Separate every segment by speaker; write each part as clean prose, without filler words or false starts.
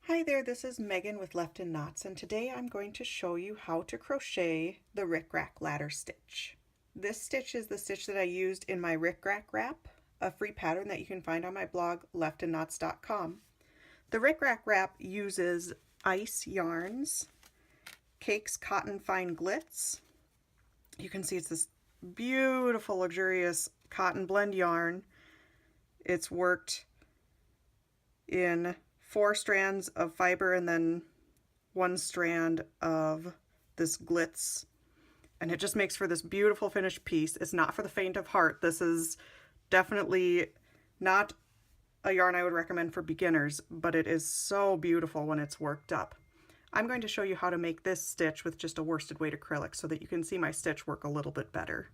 Speaker 1: Hi there, this is Megan with Left in Knots, and today I'm going to show you how to crochet the Rick-Rack ladder stitch. This stitch is the stitch that I used in my Rick-Rack wrap, a free pattern that you can find on my blog leftinknots.com. The Rick-Rack wrap uses ice yarns, Cakes Cotton Fine Glitz. You can see it's this beautiful, luxurious cotton blend yarn. It's worked in 4 strands of fiber and then 1 strand of this glitz, and it just makes for this beautiful finished piece. It's not for the faint of heart. This is definitely not a yarn I would recommend for beginners, but it is so beautiful when it's worked up. I'm going to show you how to make this stitch with just a worsted weight acrylic so that you can see my stitch work a little bit better.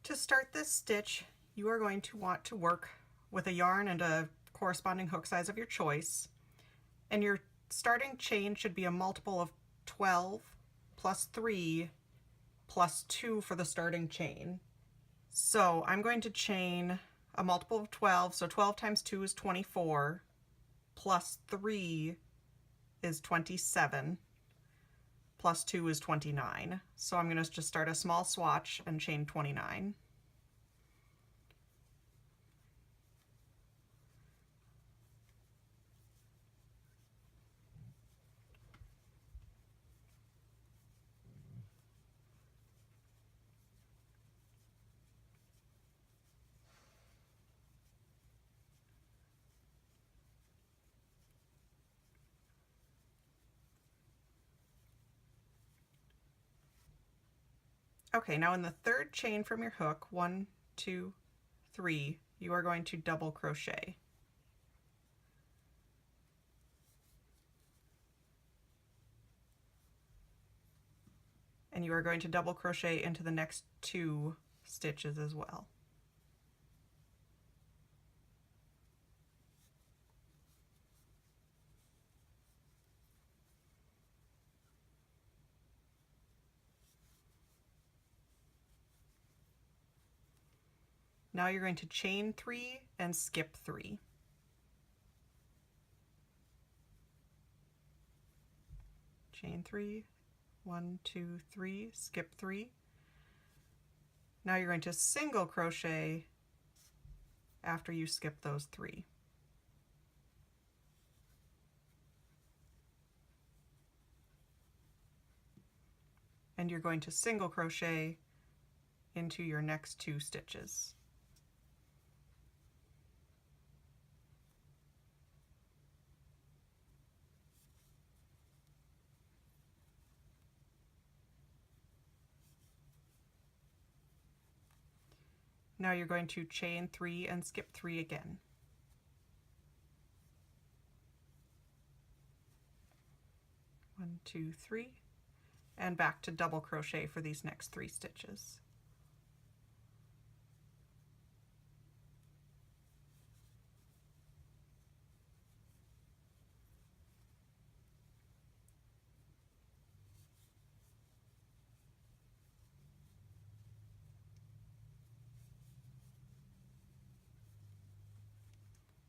Speaker 1: To start this stitch, you are going to want to work with a yarn and a corresponding hook size of your choice, and your starting chain should be a multiple of 12 plus 3 plus 2 for the starting chain. So I'm going to chain a multiple of 12, so 12 times 2 is 24, plus 3 is 27, plus 2 is 29. So I'm going to just start a small swatch and chain 29. Okay, now in the third chain from your hook, 1, 2, 3, you are going to double crochet. And you are going to double crochet into the next 2 stitches as well. Now you're going to chain 3 and skip 3. Chain 3, 1, 2, 3, skip 3. Now you're going to single crochet after you skip those 3. And you're going to single crochet into your next 2 stitches. Now you're going to chain 3 and skip 3 again. One, 2, 3, and back to double crochet for these next 3 stitches.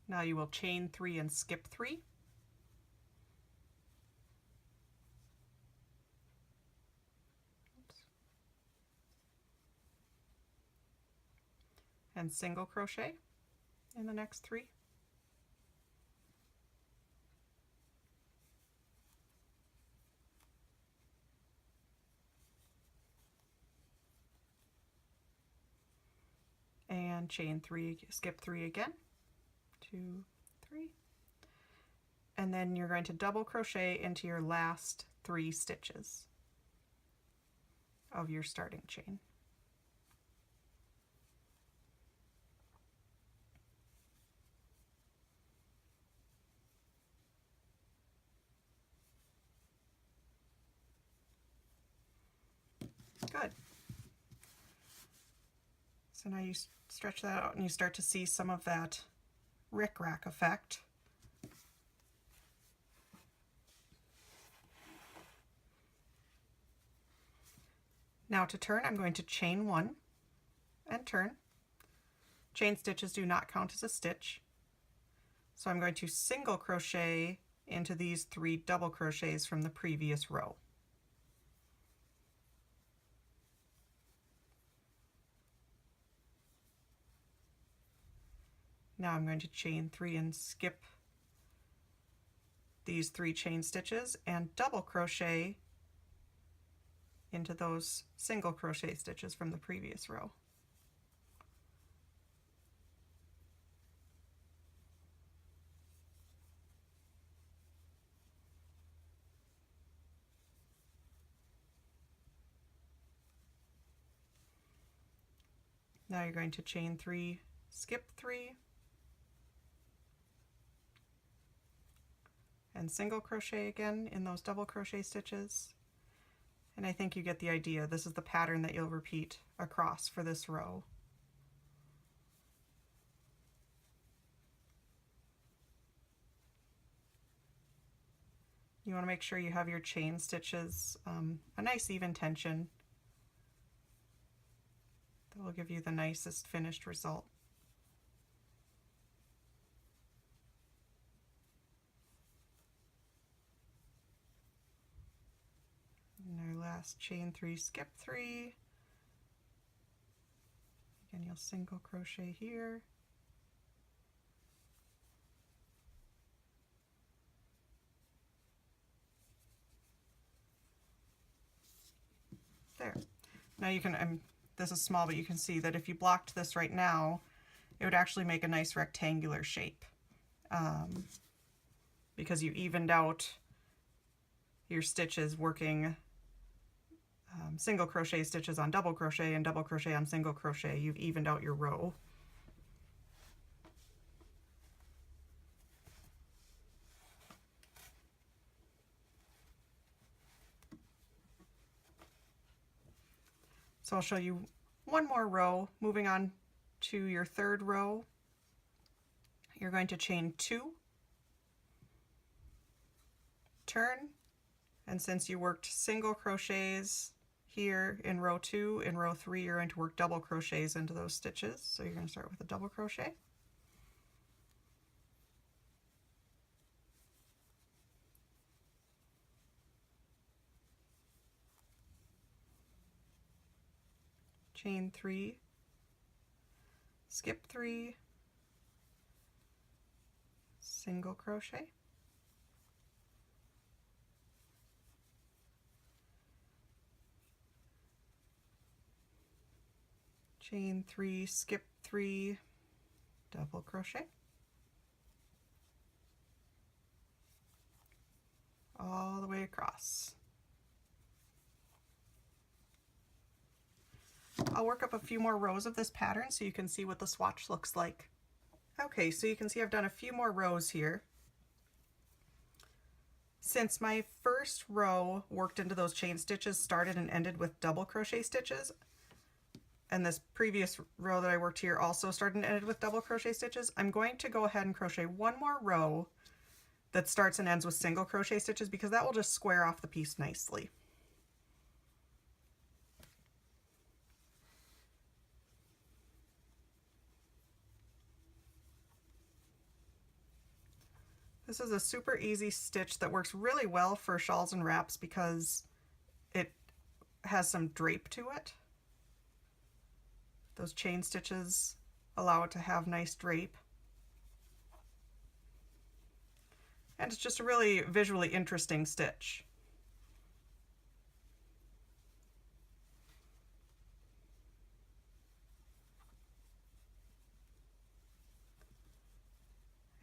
Speaker 1: Now you will chain 3 and skip 3. And single crochet in the next 3. And chain 3, skip 3 again. 2, 3. And then you're going to double crochet into your last 3 stitches of your starting chain. Good. So now you stretch that out and you start to see some of that rick-rack effect. Now to turn, I'm going to chain 1 and turn. Chain stitches do not count as a stitch. So I'm going to single crochet into these 3 double crochets from the previous row. Now I'm going to chain 3 and skip these 3 chain stitches and double crochet into those single crochet stitches from the previous row. Now you're going to chain 3, skip 3, and single crochet again in those double crochet stitches. And I think you get the idea. This is the pattern that you'll repeat across for this row. You want to make sure you have your chain stitches a nice even tension. That will give you the nicest finished result. And our last chain 3, skip 3. Again, you'll single crochet here. There. Now you can, this is small, but you can see that if you blocked this right now, it would actually make a nice rectangular shape because you evened out your stitches working single crochet stitches on double crochet and double crochet on single crochet. You've evened out your row. So I'll show you one more row. Moving on to your third row, you're going to chain 2, turn, and since you worked single crochets here in row 2, in row 3 you're going to work double crochets into those stitches. So you're going to start with a double crochet. Chain 3, skip 3, single crochet, chain 3, skip 3, double crochet, all the way across. I'll work up a few more rows of this pattern so you can see what the swatch looks like. Okay, so you can see I've done a few more rows here. Since my first row worked into those chain stitches started and ended with double crochet stitches, and this previous row that I worked here also started and ended with double crochet stitches, I'm going to go ahead and crochet one more row that starts and ends with single crochet stitches because that will just square off the piece nicely. This is a super easy stitch that works really well for shawls and wraps because it has some drape to it. Those chain stitches allow it to have nice drape. And it's just a really visually interesting stitch.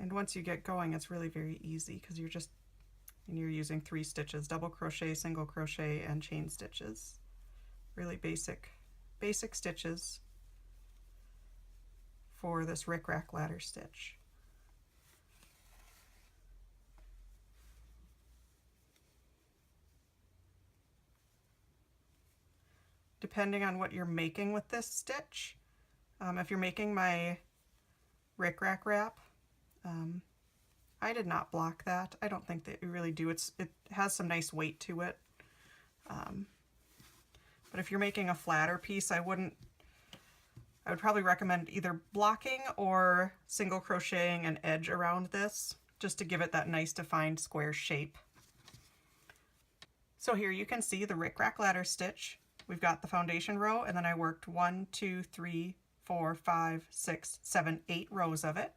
Speaker 1: And once you get going, it's really very easy because you're using 3 stitches, double crochet, single crochet, and chain stitches. Really basic stitches for this rickrack ladder stitch. Depending on what you're making with this stitch, if you're making my rickrack wrap, I did not block that. I don't think that you really do. It has some nice weight to it. But if you're making a flatter piece, I wouldn't I would probably recommend either blocking or single crocheting an edge around this just to give it that nice defined square shape. So here you can see the Rick Rack ladder stitch. We've got the foundation row, and then I worked 1, 2, 3, 4, 5, 6, 7, 8 rows of it.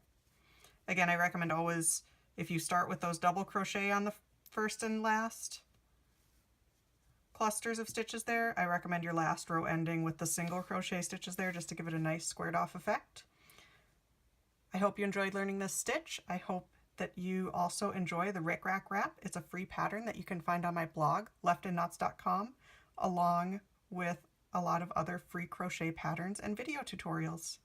Speaker 1: Again, I recommend always, if you start with those double crochet on the first and last clusters of stitches there, I recommend your last row ending with the single crochet stitches there just to give it a nice squared off effect. I hope you enjoyed learning this stitch. I hope that you also enjoy the Rick Rack wrap. It's a free pattern that you can find on my blog, leftandknots.com, along with a lot of other free crochet patterns and video tutorials.